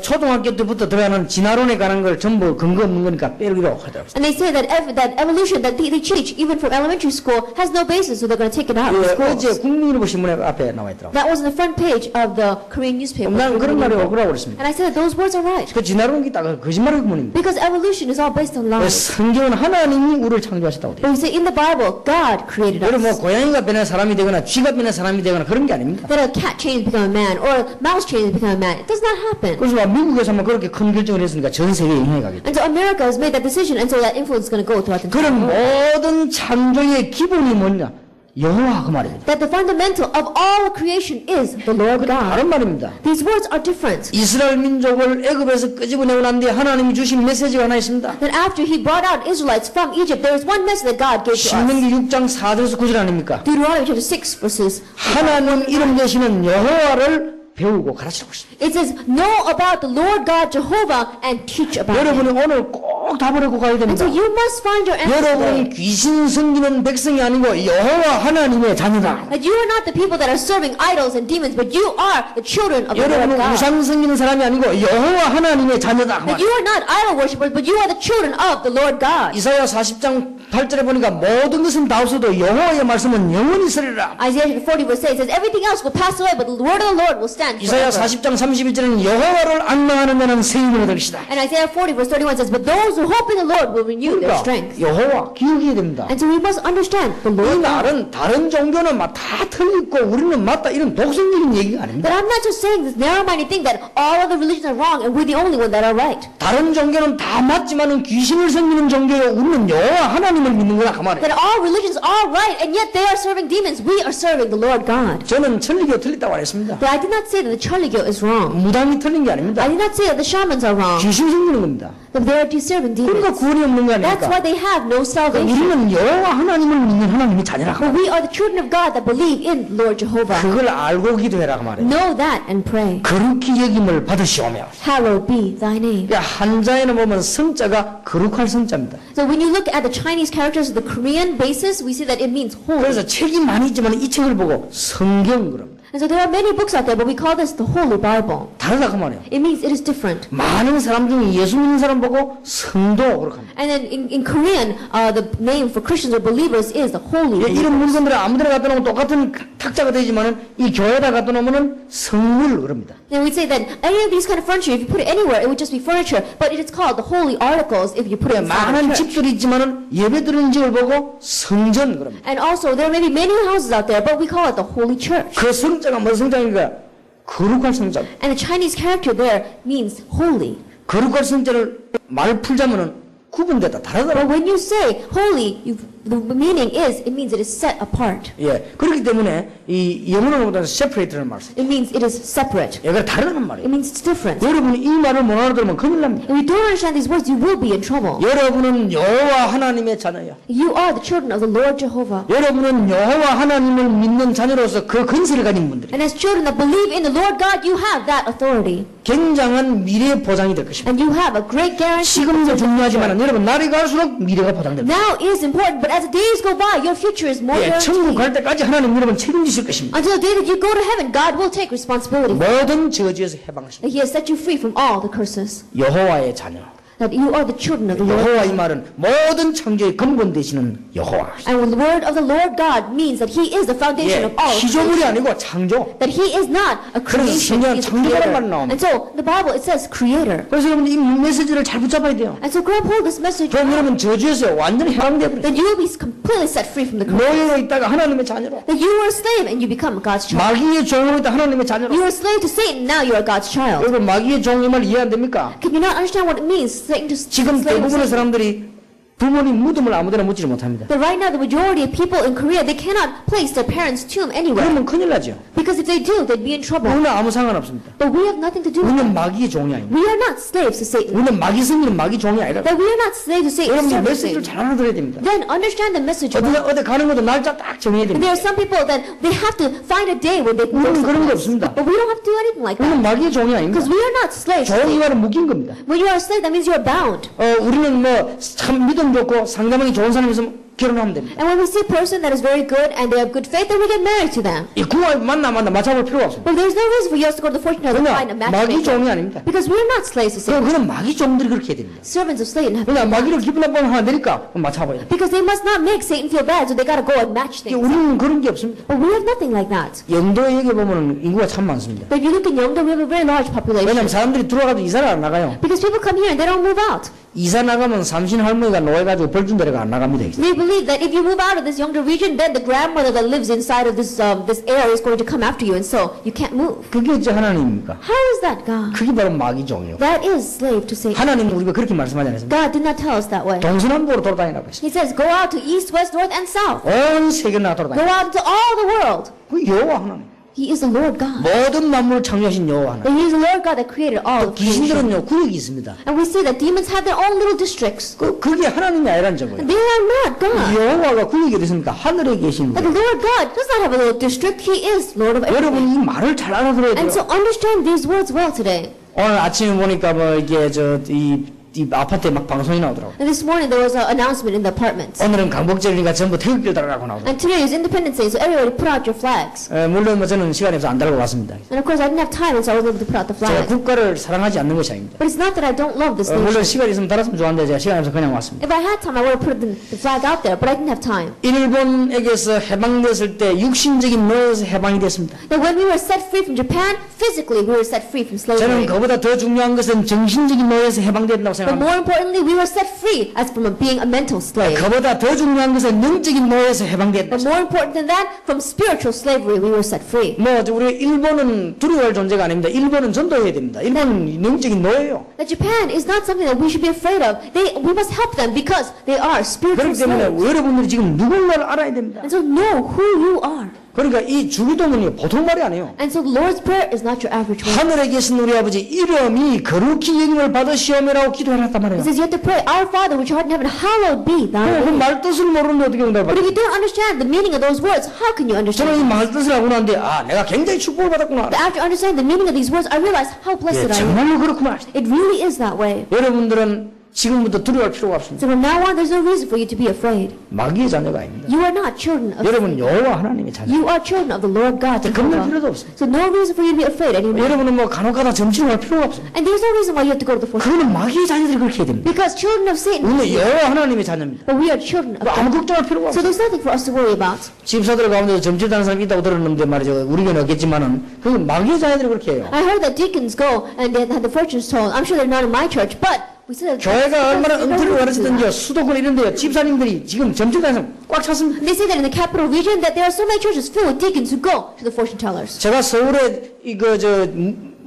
초등학교 때부터 들어가는 진화론에 관한 걸 전부 근거 없는 거니까 빼기로 하더라고요. And they say that that evolution that they teach even from elementary school has no basis, so they're going to take it out of 어제 schools. 국민일보 신문에 앞에 나와 있더라고요. That was on the front page of the Korean newspaper. 난 그런 말이 억울하고 그랬습니다. And I said that those words are right. 그 진화론이 딱 거짓말의 구문입니다. Because evolution is all based on lies. 성경은 하나님이 우리를 창조하셨다고 돼요. But we say in the Bible, God created 여러분 뭐 us. 고양이가 변한 사람이 되거나 쥐가 변한 사람이 되거나 그런 게 아닙니다. That a cat changes to become a man, or a mouse changes to become a man. It does not happen. 그래서 미국에서만 그렇게 큰 결정을 했으니까 전 세계에 영향이 가겠죠. And so America has made that decision, and so that influence is going to go throughout the entire 그런 world. 모든 창조의 기본이 뭐냐? 여호와 그 말입니다. That the fundamental of all creation is the Lord God. 다른 말입니다. These words are different. 이스라엘 민족을 애굽에서 끄집어내고 난 뒤에 하나님이 주신 메시지가 하나 있습니다. That after He brought out Israelites from Egypt, there is one message that God gave to us. 신명기 6장 4절에서 9절 아닙니까? Deuteronomy chapter 6 verses. 하나님 이름 되시는 여호와를 배우고 가르치라고 했습니다. It says, know about the Lord God Jehovah and teach about Him. 여러분이 오늘 꼭 답을 얻고 가야 And 됩니다. so you must find your answer 여러분은 today. 귀신 섬기는 백성이 아니고 여호와 하나님의 자녀다. That you are not the people that are serving idols and demons, but you are the children of the Lord 여러분은 God. 우상 섬기는 사람이 아니고 여호와 하나님의 자녀다. That you are not idol worshippers, but you are the children of the Lord God. 이사야 40장 8절에 보니까 모든 것은 다 없어도 여호와의 말씀은 영원히 서리라. Isaiah 40 verse 8 says, everything else will pass away, but the word of the Lord will stand 이사야 forever. 40장 31절에는 여호와를 안망하는 자는 새 힘을 얻을 것이다. And Isaiah 40 verse 31 says, but those who hope in the Lord will renew their 그러니까 strength. 여호와 기억해야 됩니다. And so we must understand the 이 Lord God. 말은 다른 종교는 막 다 틀리고 우리는 맞다 이런 독선적인 얘기가 아닙니다. That I'm not just saying this narrow-minded thing that all other religions are wrong and we're the only one that are right. 다른 종교는 다 맞지만은 귀신을 섬기는 종교요 우리는 여호와 하나님을 믿는 거다 그 말이에요. That all religions are right and yet they are serving demons. We are serving the Lord God. 저는 천리교 틀렸다고 안 했습니다. But I did not say that the Charligyo is wrong. 무당이 틀린 게 I 아닙니다. did not say that the shamans are wrong. 귀신 섬기는 겁니다. But they are serving 그러니까 demons. 구원이 없는 거 That's why 아닙니까? they have no salvation. 우리는 여호와 하나님을 믿는 하나님의 자녀라고. But we are the children of God that believe in Lord Jehovah. 그걸 알고 기도해라 그 말이에요. Know that and pray. 거룩히 여김을 받으시오며. Hallowed be thy name. 야, 한자에는 보면 성자가 거룩할 성자입니다. So when you look at the Chinese characters of the Korean basis, we see that it means holy. 그래서 책이 많이 있지만 이 책을 보고 성경 그럽니다. And so there are many books out there, but we call this the Holy Bible. 다르다 그 말이에요. It means it is different. 많은 사람 중에 예수 믿는 사람 보고 성도 그렇게 합니다. And then in Korean, the name for Christians or believers is the Holy. 예, 이런 물건들을 아무데나 갖다 놓으면 똑같은 탁자가 되지만은 이 교회에다 갖다 놓으면은 성물 그럽니다. Then we'd say that any of these kind of furniture, if you put it anywhere, it would just be furniture. But it is called the holy articles if you put it inside 많은 a church. 집들이 있지만은 예배 드리는 집을 보고 성전 그럽니다. And also, there may be many houses out there, but we call it the holy church. 그 성자가 무슨 성자인가? 거룩할 성자. And the Chinese character there means holy. 거룩할 성자를 말 풀자면은 구분됐다 다르더라고요. But when you say holy, the meaning is, it means it is set apart. 예, 그렇기 때문에 이 영어로보다 separate라는 말씀. It means it is separate. 얘가 다르단 It 말이에요. means it's different. 여러분이 이 말을 못 알아들으면 큰일 납니다. If you don't understand these words, you will be in trouble. 여러분은 여호와 하나님의 자녀야. You are the children of the Lord Jehovah. 여러분은 여호와 하나님을 믿는 자녀로서 그 근세를 가진 분들이 And as children that believe in the Lord God, you have that authority. 굉장한 미래의 보장이 될 것입니다. And you have a great guarantee. 지금도 중요하지만 여러분 날이 갈수록 미래가 보장됩니다. Now is important, but as the days go by, your future is more 예, 천국 guaranteed. 갈 때까지 하나님 여러분 책임지실 것입니다. Until the day that you go to heaven, God will take responsibility. 모든 저주에서 해방하십니다. That He has set you free from all the curses. 여호와의 자녀. That you are the children of the Lord. 여호와 이 말은 모든 창조의 근본 되시는 여호와. And when the word of the Lord God means that He is the foundation 예, of all 피조물이 creation. 아니고 창조. That He is not a creation, 성경은 He is a 창조라는 creator. 말이 나옵니다. And so the Bible, it says creator. 그래서 여러분 이 메시지를 잘 붙잡아야 돼요. And so grab hold of this message. 그럼 여러분 저주에서 완전히 해방되어 버려요. Then you will be completely set free from the curse. 노예로 있다가 하나님의 자녀로. That you were a slave and you become God's child. 마귀의 종으로 있다 하나님의 자녀로. You were a slave to Satan, now you are God's child. 여러분 마귀의 종이 말 이해 안 됩니까? Can you not understand what it means? Satan to 지금 slave of 대부분의 Satan? 사람들이 부모님 무덤을 아무데나 묻지를 못합니다. But right now, the majority of people in Korea, they cannot place their parents' tomb anywhere. 그러면 큰일 나죠. Because if they do, they'd be in trouble. 우리는 아무 상관없습니다. But we have nothing to do with 우리는 that. 마귀의 종이 아닙니다. We are not slaves to Satan. 우리는 마귀 승리는 마귀 종이 아니라. That we are not slaves to Satan. 여러분 이 servants of 메시지를 Satan. 잘 알아들어야 됩니다. Then understand the message. 어디 가는 것도 날짜 딱 정해야 And 됩니다. there are some people that they have to find a day when they can go 우리는 그런 거 someplace. 없습니다. But we don't have to do anything like 우리는 that. 마귀의 종이 아닙니다. Because we are not slaves to 종이 Satan. 말은 묶인 겁니다. When you are a slave, that means you are bound. 우리는 뭐 참 믿음 좋고 상대방이 좋은 사람이 있으면 결혼하면 됩니다. And when we see a person that is very good and they have good faith, then we get married to them. 이 궁합 만나 맞춰볼 필요가 없습니다. But there's no reason for you to go to the fortune teller to find a 그냥 마귀 matchmaker. 종이 아닙니다. Because we are not slaves to Satan. 그는 마귀 종들이 그렇게 해야 됩니다. Servants of Satan have 그냥 마귀를 기분 나쁘면 하나 내릴까? 그럼 맞춰봐야 돼요. because they must not make Satan feel bad, so they gotta go and match things. 우리는 그런 게 없습니다. But we have nothing like that. 영도에 여기 보면 인구가 참 많습니다. But if you look in Yeongdo, we have a very large population. 왜냐면 사람들이 들어가도 이사를 안 나가요. Because people come here and they don't move out. 이사 나가면 삼신 할머니가 노예가지고 벌 준 데가 안 나갑니다. They believe that if you move out of this Yeongdo region, then the grandmother that lives inside of this area is going to come after you, and so you can't move. 그게 어째 하나님입니까? How is that, God? 그게 바로 마귀 종이에요. That is slave to Satan. 하나님은 우리가 그렇게 말씀하지 않았습니까? God did not tell us that way. 동서남북으로 돌아다니라고 했어요. He says, go out to east, west, north, and south. 온 세계 나가 Go 돌아다니. out into all the world. 그 여호와 하나님. He is the Lord God. 모든 만물을 창조하신 여호와 하나님. And He is the Lord God that created all of creation. 귀신들은요 구역이 있습니다. And we see that demons have their own little districts. 그게 하나님이 아니란 점이에요. They are not God. 여호와가 구역이 어디 있습니까? 하늘에 계신 And 분. the Lord God does not have a little district. He is Lord of everything. 여러분 이 말을 잘 알아들어야 And 돼요. so understand these words well today. 오늘 아침에 보니까 뭐 이게 이 아파트에 막 방송이 나오더라고. And this morning there was an announcement in the apartments. 오늘은 강복절이니까 전부 태극기를 달아라고 나오더라고. And today is Independence Day, so everybody put out your flags. 물론 뭐 저는 시간이 없어서 안 달고 왔습니다. And of course I didn't have time, and so I wasn't able to put out the 제가 flag. 국가를 사랑하지 않는 것이 아닙니다. But it's not that I don't love this 물론 nation. 시간이 있으면 달았으면 좋았는데 제가 시간이 없어서 그냥 왔습니다. If I had time, I would have put the flag out there, but I didn't have time. 일본에게서 해방됐을 때 육신적인 노예에서 해방이 됐습니다. That when we were set free from Japan, physically we were set free from 저는 slavery. 그보다 더 중요한 것은 정신적인 노예에서 해방된다고 But 생각합니다. more importantly, we were set free as from being a mental slave. 그보다 더 중요한 것은 영적인 노예에서 해방된다. But more important than that, from spiritual slavery, we were set free. 뭐 우리 일본은 두려워할 존재가 아닙니다. 일본은 전도해야 됩니다. 일본은 영적인 노예요. That Japan is not something that we should be afraid of. We must help them because they are spiritual 그렇기 때문에 slaves. 여러분들이 지금 누군가를 알아야 됩니다. And so know who you are. 그러니까 이 주기도문이 보통 말이 아니에요. And so the Lord's Prayer is not your average word. 하늘에 계신 우리 아버지 이름이 거룩히 여김을 받으시오며라고 기도해놨단 말이에요. It says you have to pray, Our Father which art in heaven, hallowed be thy 그 name. 말 뜻을 모르는데 어떻게 But 응답을 if 받아요? you don't understand the meaning of those words, how can you 저는 이 understand? 말 뜻을 알고 나는데 내가 굉장히 축복을 받았구나. But after understanding the meaning of these words, I realized how blessed I am. 정말로 그렇구나. It really is that way. 여러분들은 지금부터 두려워할 필요가 없습니다. So from now on, there's no reason for you to be afraid. 마귀의 자녀가 아닙니다. You are not children of 여러분 Satan. 여호와 하나님의 자녀. You are children of the Lord God. 겁낼 Jehovah. 필요도 없습니다. So no reason for you to be afraid anymore. 여러분은 뭐 간혹가다 점치러 갈 필요가 없습니다. And there's no reason why you have to go to the fortune. 그거는 마귀의 자녀들이 그렇게 해야 됩니다. Because children of Satan, 우리는 여호와 하나님의 자녀입니다. but we are children of 아무 God. 걱정할 필요가 So 없어요. there's nothing for us to worry about. 집사들 가운데 점치다는 사람이 있다고 들었는데 말이죠. 우리 교회는 없겠지만은 그 마귀의 자녀들이 그렇게 해요. I heard that deacons go and they had the fortunes told. I'm sure they're not in my church, but we said that 교회가 얼마나 은퇴를 they 원하시든지요. 수도권 이런데요. 집사님들이 지금 점치다는 사람 꽉 찼습니다. say that in the capital region that there are so many churches filled with deacons who go to the fortune tellers. 제가 서울에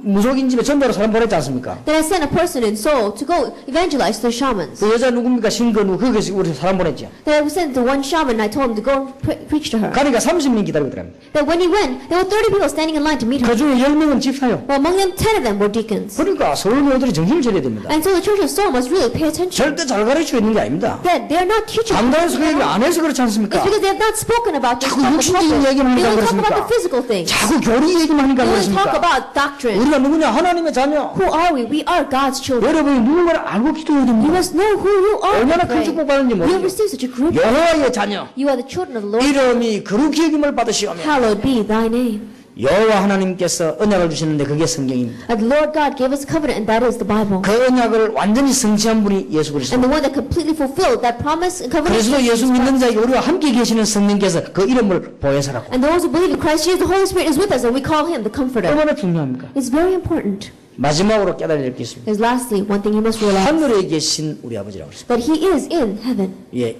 무속인 집에 전도로 사람 보냈지 않습니까? Then I sent a person in Seoul to go evangelize to the shamans. 그 여자 누굽니까? 신건우. 거기서 우리 사람 보냈죠. Then I sent to one shaman and I told him to go and preach to her. 가니까 30명 기다리고 있더랍니다. That when he went, there were 30 people standing in line to meet her. 그 중에 10명은 집사요. Well, among them, 10 of them were deacons. 그러니까 서울 교회들이 정신을 차려야 됩니다. And so the church of Seoul must really pay attention. 절대 잘 가르치고 있는 게 아닙니다. That they are not teaching. 강단에서 그 얘기를 안 해서 그렇지 It's 않습니까? because they have not spoken about this 자꾸 from the 육신적인 pulpit. 얘기만 They 하니까 only talk about 그렇습니까? the physical things. 자꾸 교리 얘기만 하니까 They only talk 그렇습니까? about doctrine. 우리가 누구냐? 하나님의 자녀. Who are we? We are God's children. 여러분이 누군가를 알고 기도해야 You 됩니다. must know who you are. 얼마나 to 큰 pray. 축복받는지 You have 모르죠. received such a great. 여호와의 자녀. You are the children of the Lord. 이름이 거룩히 여김을 받으시오며 Hallowed be thy name. 여호와 하나님께서 언약을 주시는데 그게 성경입니다. And the Lord God gave us a covenant, and that is the Bible. 그 언약을 완전히 성취한 분이 예수 And 그리스도. the one that completely fulfilled that promise and covenant. 그리스도 is 예수 Jesus 믿는 Christ. 자에게 우리와 함께 계시는 성령께서 그 이름을 보혜사라고. And those who believe in Christ Jesus, the Holy Spirit is with us, and we call him the Comforter. 얼마나 중요합니까? It's very important. 마지막으로 깨달아야 될 게 있습니다. There's lastly one thing you must realize, 하늘에 계신 우리 아버지라고 그랬습니다. that he is in heaven. 예,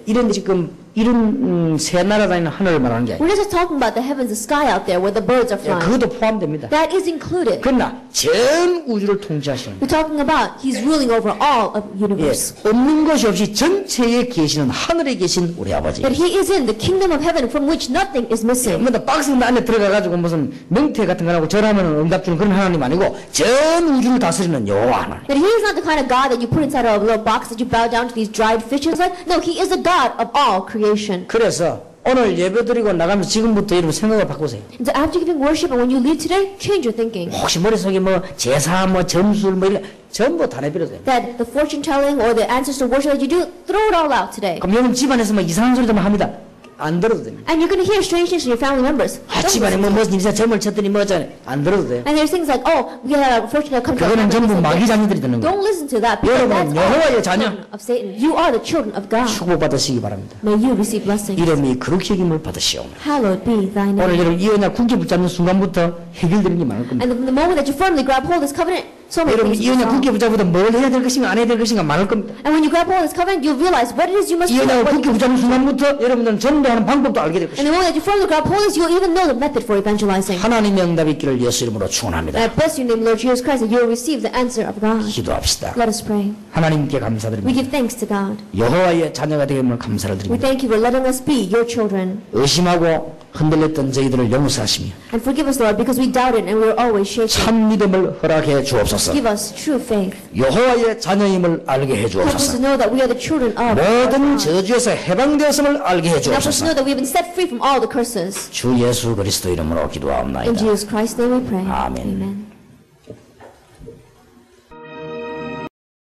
이런 새 날아다니는 하늘을 말하는 게 아니에요. We're not just talking about the heavens, the sky out there where the birds are 예, flying. 그것도 포함됩니다. That is included. 그러나 전 우주를 통치하시는 We're talking about he's ruling over all of the 예, universe. 없는 것이 없이 전체에 계시는 하늘에 계신 우리 아버지. That he is in the kingdom of heaven from which nothing is missing. 뭐 박스 안에 들어가가지고 무슨 명태 같은 거라고 절하면 응답 주는 그런 하나님 아니고 전 우주를 다스리는 여호와 하나님. That he is not the kind of God that you put inside a little box that you bow down to these dried fishes like. No, he is the God of all creation. 그래서 오늘 예배드리고 나가면서 지금부터 여러분 생각을 바꾸세요. And so after giving worship and when you leave today, change your thinking. 혹시 머릿속에 뭐 제사 뭐 점술 뭐 이런 전부 다 내버려둬요. That the fortune telling or the ancestor worship that you do, throw it all out today. 그럼 여러분 집안에서 뭐 이상한 소리도 합니다. 안 들어도 됩니다. And you're going to hear strange things from your family members. 아, Don't 집안에 listen 뭐 to it. 무슨 점을 쳤더니 뭐 어쩌네. 안 들어도 돼요. And there's things like, oh, we had a fortune that come to our 그거는 family. 전부 and 마귀 said, 자녀들이 듣는 거예요. don't listen to that because 여러분은 that's 여호와의 all 자녀. children of Satan. You are the children of God. 축복받으시기 바랍니다. May you receive blessings. 이름이 거룩히 여김을 받으시오. Hallowed be thy 오늘 name. 여러분 이 언약 굳게 붙잡는 순간부터 해결되는 게 많을 겁니다. And from the moment that you firmly grab hold of this covenant, so many 여러분 things 이 will 언약 solve. 굳게 붙잡고도 뭘 해야 될 것인가 안 해야 될 것인가 많을 겁니다. And when you grab hold of this covenant, you'll realize what it is you must 이 do. 언약을 What 굳게 붙잡는 순간부터 여러분들은 전도하는 방법도 알게 될 and 것입니다. the moment that you firmly grab hold of this, you'll even know the method for evangelizing. 하나님의 응답이 있기를 예수 이름으로 And 축원합니다. I bless your name, Lord Jesus Christ, that you'll receive the answer of God. 기도합시다. Let us pray. 하나님께 We 감사드립니다. give thanks to God. 여호와의 자녀가 되임을 감사를 We 드립니다. thank you for letting us be your children. 의심하고 흔들렸던 저희들을 용서하시며 And forgive us, Lord, because we doubted and we were always shaken. 참 믿음을 허락해 주옵소서. Give us true faith. 여호와의 자녀임을 알게 해 Help us to 주옵소서. know that we are the children of 모든 God. 저주에서 해방되었음을 알게 해 Help us to 주옵소서. know that we have been set free from all the curses. 주 예수 그리스도 이름으로 In 기도하옵나이다. Jesus Christ's name we pray. 아멘. Amen.